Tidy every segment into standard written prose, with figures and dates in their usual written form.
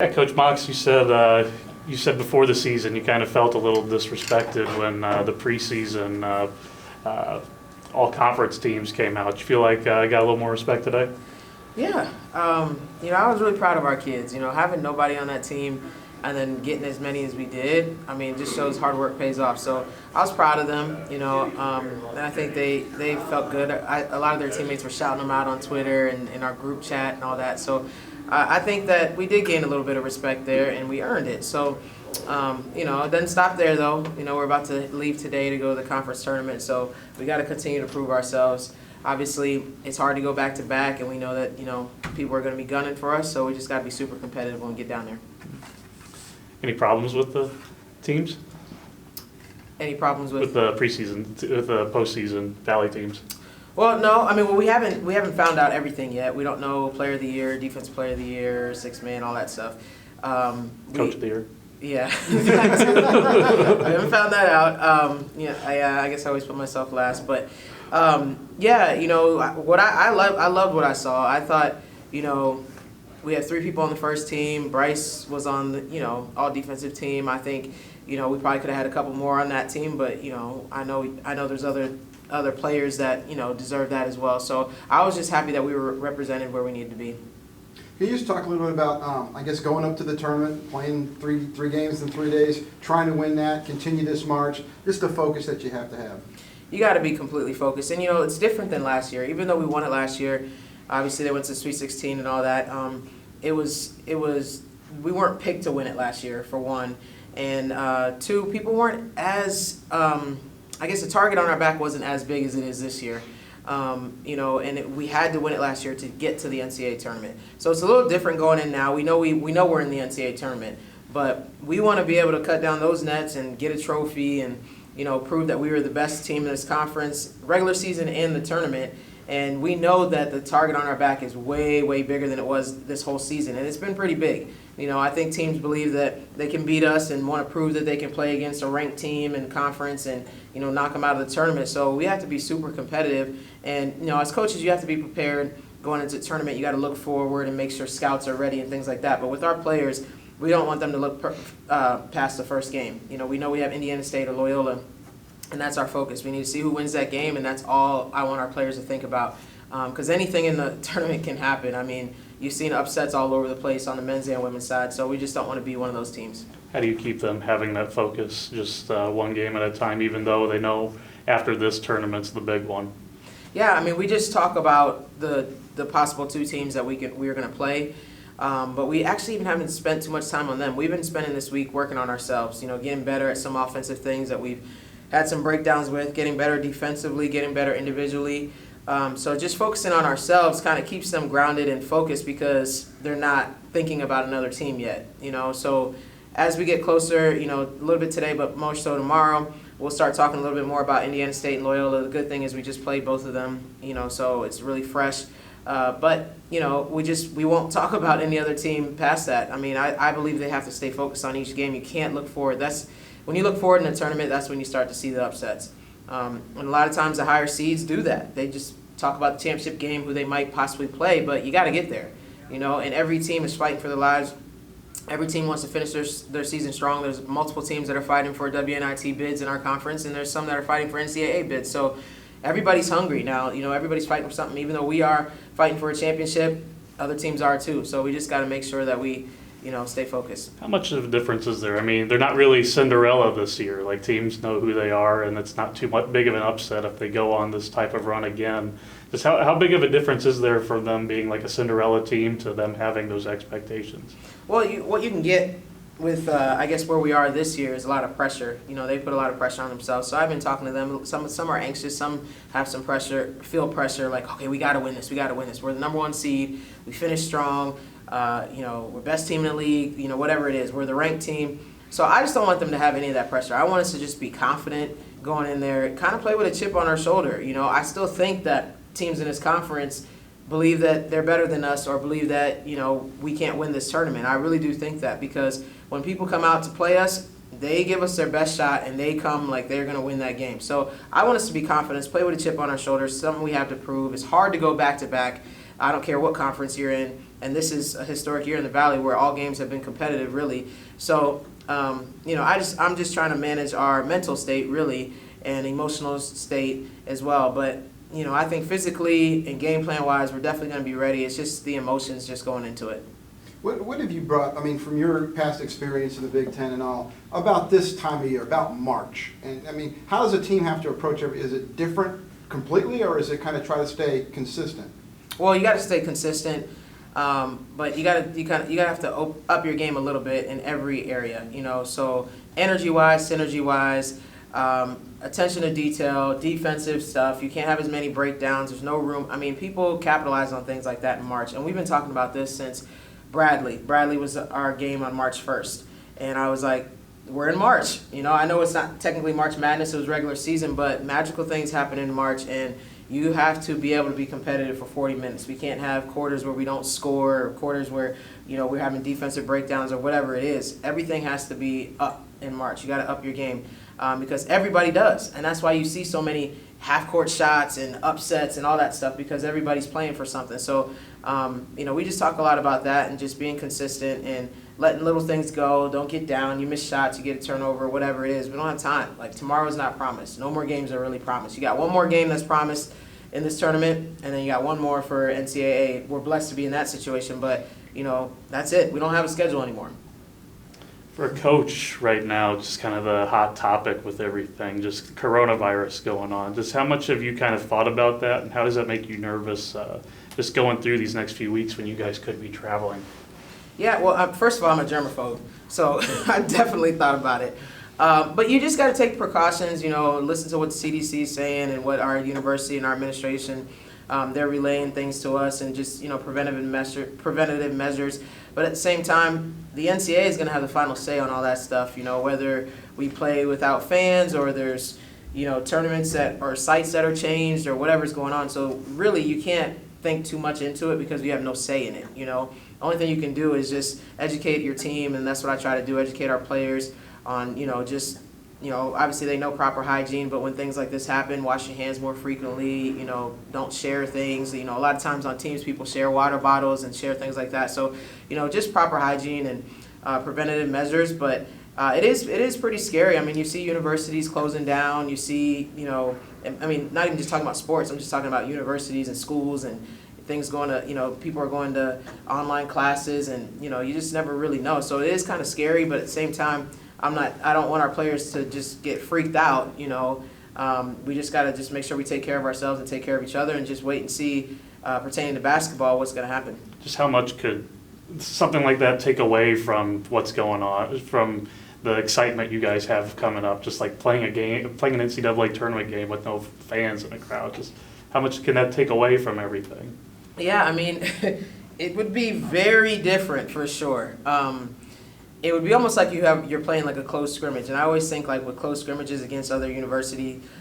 Yeah, Coach Mox, you said before the season you kind of felt a little disrespected when the preseason all conference teams came out. You feel like got a little more respect today? Yeah, I was really proud of our kids. Having nobody on that team and then getting as many as we did, just shows hard work pays off. So I was proud of them, and I think they felt good. A lot of their teammates were shouting them out on Twitter and in our group chat and all that. So I think that we did gain a little bit of respect there, and we earned it. So, it doesn't stop there, though. We're about to leave today to go to the conference tournament, so we got to continue to prove ourselves. Obviously, it's hard to go back-to-back, and we know that, people are going to be gunning for us, so we just got to be super competitive when we get down there. Any problems with the teams? Any problems with the preseason, with the postseason Valley teams? Well, no. We haven't found out everything yet. We don't know Player of the Year, Defensive Player of the Year, Sixth Man, all that stuff. Coach of the Year. Yeah, we haven't found that out. I guess I always put myself last, but what I loved what I saw. I thought, we had 3 people on the first team. Bryce was on the, all defensive team. I think, we probably could have had a couple more on that team, but I know there's other players that deserve that as well. So I was just happy that we were represented where we needed to be. Can you just talk a little bit about, going up to the tournament, playing three games in 3 days, trying to win that, continue this march, just the focus that you have to have? You got to be completely focused. And, it's different than last year. Even though we won it last year, obviously they went to Sweet 16 and all that. We weren't picked to win it last year, for one. And 2, people weren't as, the target on our back wasn't as big as it is this year. We had to win it last year to get to the NCAA tournament. So it's a little different going in now. We know we're in the NCAA tournament, but we want to be able to cut down those nets and get a trophy and, prove that we were the best team in this conference, regular season and the tournament. And we know that the target on our back is way, way bigger than it was this whole season, and it's been pretty big. I think teams believe that they can beat us and want to prove that they can play against a ranked team in conference and, knock them out of the tournament. So we have to be super competitive. And, as coaches, you have to be prepared going into the tournament. You got to look forward and make sure scouts are ready and things like that. But with our players, we don't want them to look past the first game. We know we have Indiana State or Loyola, and that's our focus. We need to see who wins that game, and that's all I want our players to think about. Because anything in the tournament can happen. You've seen upsets all over the place on the men's and women's side, so we just don't want to be one of those teams. How do you keep them having that focus, just one game at a time, even though they know after this tournament's the big one? Yeah, we just talk about the possible 2 teams that we are going to play, but we actually even haven't spent too much time on them. We've been spending this week working on ourselves, getting better at some offensive things that we've had some breakdowns with, getting better defensively, getting better individually. So just focusing on ourselves kind of keeps them grounded and focused because they're not thinking about another team yet. So as we get closer, a little bit today, but more so tomorrow, we'll start talking a little bit more about Indiana State and Loyola. The good thing is we just played both of them, so it's really fresh. But we won't talk about any other team past that. I believe they have to stay focused on each game. You can't look forward. When you look forward in a tournament, that's when you start to see the upsets. And a lot of times the higher seeds do that. They just talk about the championship game, who they might possibly play, but you got to get there. And every team is fighting for their lives. Every team wants to finish their season strong. There's multiple teams that are fighting for WNIT bids in our conference, and there's some that are fighting for NCAA bids. So everybody's hungry now. Everybody's fighting for something. Even though we are fighting for a championship, other teams are too. So we just got to make sure that we stay focused. How much of a difference is there? They're not really Cinderella this year. Like, teams know who they are, and it's not too much big of an upset if they go on this type of run again. Just how big of a difference is there from them being like a Cinderella team to them having those expectations? Well, what you can get with, where we are this year is a lot of pressure. They put a lot of pressure on themselves. So I've been talking to them. Some are anxious. Some have some pressure, feel pressure, like, okay, we got to win this. We got to win this. We're the number 1 seed. We finished strong. We're best team in the league. Whatever it is. We're the ranked team. So I just don't want them to have any of that pressure. I want us to just be confident going in there, kind of play with a chip on our shoulder. I still think that teams in this conference believe that they're better than us or believe that, we can't win this tournament. I really do think that because when people come out to play us, they give us their best shot and they come like they're going to win that game. So I want us to be confident, play with a chip on our shoulders, something we have to prove. It's hard to go back-to-back. I don't care what conference you're in. and this is a historic year in the Valley where all games have been competitive, really. So, I'm just trying to manage our mental state, really, and emotional state as well. But, I think physically and game plan-wise, we're definitely going to be ready. It's just the emotions just going into it. What have you brought, I mean, from your past experience in the Big Ten and all, about this time of year, about March? And, I mean, how does a team have to approach it? Is it different completely, or is it kind of try to stay consistent? Well, you got to stay consistent, but you got to have to up your game a little bit in every area. So energy-wise, synergy-wise, attention to detail, defensive stuff. You can't have as many breakdowns. There's no room. I mean, people capitalize on things like that in March, and we've been talking about this since Bradley. Bradley was our game on March 1st, and I was like, we're in March. I know it's not technically March Madness, it was regular season, but magical things happen in March, and you have to be able to be competitive for 40 minutes. We can't have quarters where we don't score, or quarters where, we're having defensive breakdowns or whatever it is. Everything has to be up in March. You got to up your game because everybody does, and that's why you see so many half-court shots and upsets and all that stuff, because everybody's playing for something. So, we just talk a lot about that and just being consistent and letting little things go. Don't get down. You miss shots, you get a turnover, whatever it is. We don't have time. Like, tomorrow's not promised. No more games are really promised. You got one more game that's promised in this tournament, and then you got one more for NCAA. We're blessed to be in that situation, but, that's it. We don't have a schedule anymore. For a coach right now, just kind of the hot topic with everything, just coronavirus going on. Just how much have you kind of thought about that, and how does that make you nervous just going through these next few weeks when you guys could be traveling? Yeah, well, first of all, I'm a germaphobe, so I definitely thought about it. But you just got to take precautions, listen to what the CDC is saying and what our university and our administration, they're relaying things to us, and just, preventative measures. But at the same time, the NCAA is going to have the final say on all that stuff, whether we play without fans or there's, tournaments or sites that are changed or whatever's going on. So really, you can't think too much into it because we have no say in it, The only thing you can do is just educate your team, and that's what I try to do, educate our players on, obviously they know proper hygiene, but when things like this happen, wash your hands more frequently, don't share things. A lot of times on teams, people share water bottles and share things like that. So, just proper hygiene and preventative measures, but it is pretty scary. I mean, you see universities closing down, you see, not even just talking about sports, I'm just talking about universities and schools and things going to, people are going to online classes, and, you just never really know. So it is kind of scary, but at the same time, I don't want our players to just get freaked out, We just got to just make sure we take care of ourselves and take care of each other, and just wait and see, pertaining to basketball, what's going to happen. Just how much could something like that take away from what's going on, from the excitement you guys have coming up, just like playing an NCAA tournament game with no fans in the crowd? Just how much can that take away from everything? Yeah, I mean, it would be very different for sure. It would be almost like you're playing like a close scrimmage, and I always think like with close scrimmages against other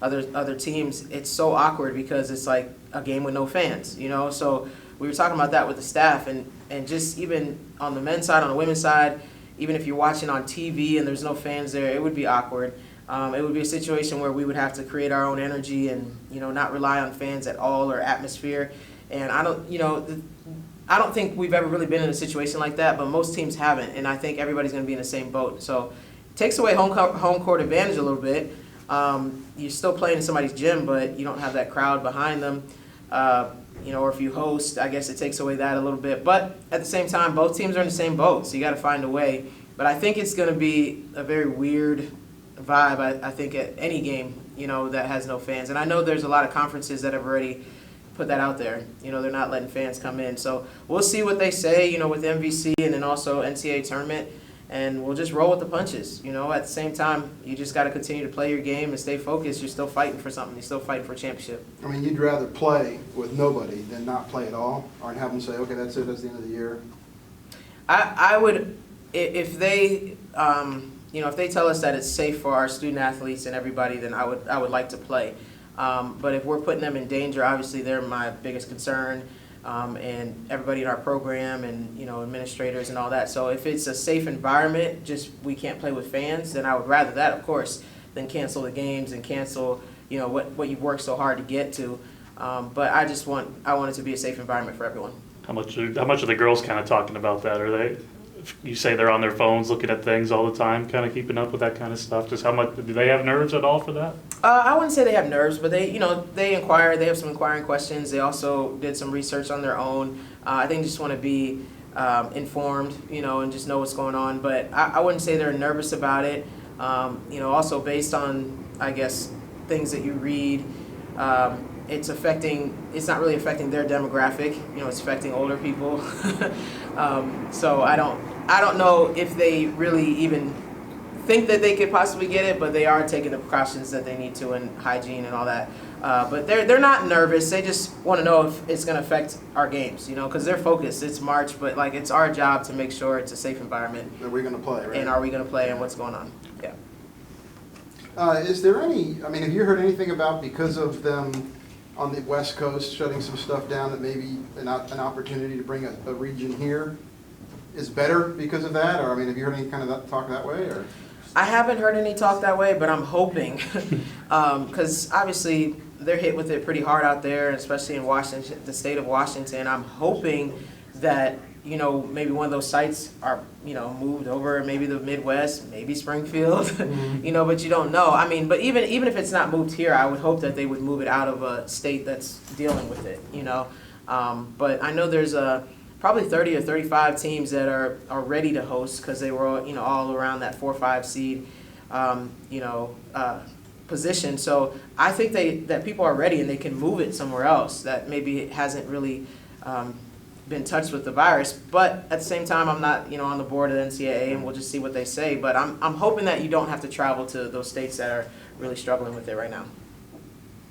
other teams, it's so awkward because it's like a game with no fans, So we were talking about that with the staff, and just even on the men's side, on the women's side, even if you're watching on TV and there's no fans there, it would be awkward. It would be a situation where we would have to create our own energy and not rely on fans at all or atmosphere. And I don't think we've ever really been in a situation like that, but most teams haven't, and I think everybody's going to be in the same boat. So it takes away home court advantage a little bit. You're still playing in somebody's gym, but you don't have that crowd behind them. Or if you host, I guess it takes away that a little bit. But at the same time, both teams are in the same boat, so you got to find a way. But I think it's going to be a very weird vibe, I think, at any game, that has no fans. And I know there's a lot of conferences that have already put that out there. They're not letting fans come in. So we'll see what they say, with MVC and then also NCAA tournament, and we'll just roll with the punches. At the same time, you just got to continue to play your game and stay focused. You're still fighting for something. You're still fighting for a championship. I mean, you'd rather play with nobody than not play at all, or have them say, okay, that's it, that's the end of the year? I would, if they, if they tell us that it's safe for our student athletes and everybody, then I would like to play. But if we're putting them in danger, obviously they're my biggest concern, and everybody in our program and, administrators and all that. So if it's a safe environment, just we can't play with fans, then I would rather that, of course, than cancel the games and cancel, what you've worked so hard to get to. But I want it to be a safe environment for everyone. How much are the girls kind of talking about that? Are they, you say they're on their phones looking at things all the time, kind of keeping up with that kind of stuff? Just how much, do they have nerves at all for that? I wouldn't say they have nerves, but they inquire. They have some inquiring questions. They also did some research on their own. I think they just want to be informed, and just know what's going on. But I wouldn't say they're nervous about it. Also based on, I guess, things that you read, it's not really affecting their demographic. It's affecting older people. So I don't know if they really even think that they could possibly get it, but they are taking the precautions that they need to, and hygiene and all that. But they're not nervous. They just want to know if it's going to affect our games, because they're focused. It's March, but it's our job to make sure it's a safe environment. Are we going to play, right? And are we going to play, and what's going on? Yeah. Is there any, have you heard anything about, because of them on the West Coast shutting some stuff down, that maybe an opportunity to bring a region here is better because of that? Or, have you heard any kind of talk that way? Or? I haven't heard any talk that way, but I'm hoping, because obviously they're hit with it pretty hard out there, especially in Washington, the state of Washington. I'm hoping that, maybe one of those sites are, moved over, maybe the Midwest, maybe Springfield, Mm-hmm. But you don't know. But even if it's not moved here, I would hope that they would move it out of a state that's dealing with it, But I know there's probably 30 or 35 teams that are ready to host, because they were all around that 4 or 5 seed position. So I think that people are ready, and they can move it somewhere else that maybe hasn't really been touched with the virus. But at the same time, I'm not on the board of the NCAA, and we'll just see what they say. But I'm hoping that you don't have to travel to those states that are really struggling with it right now.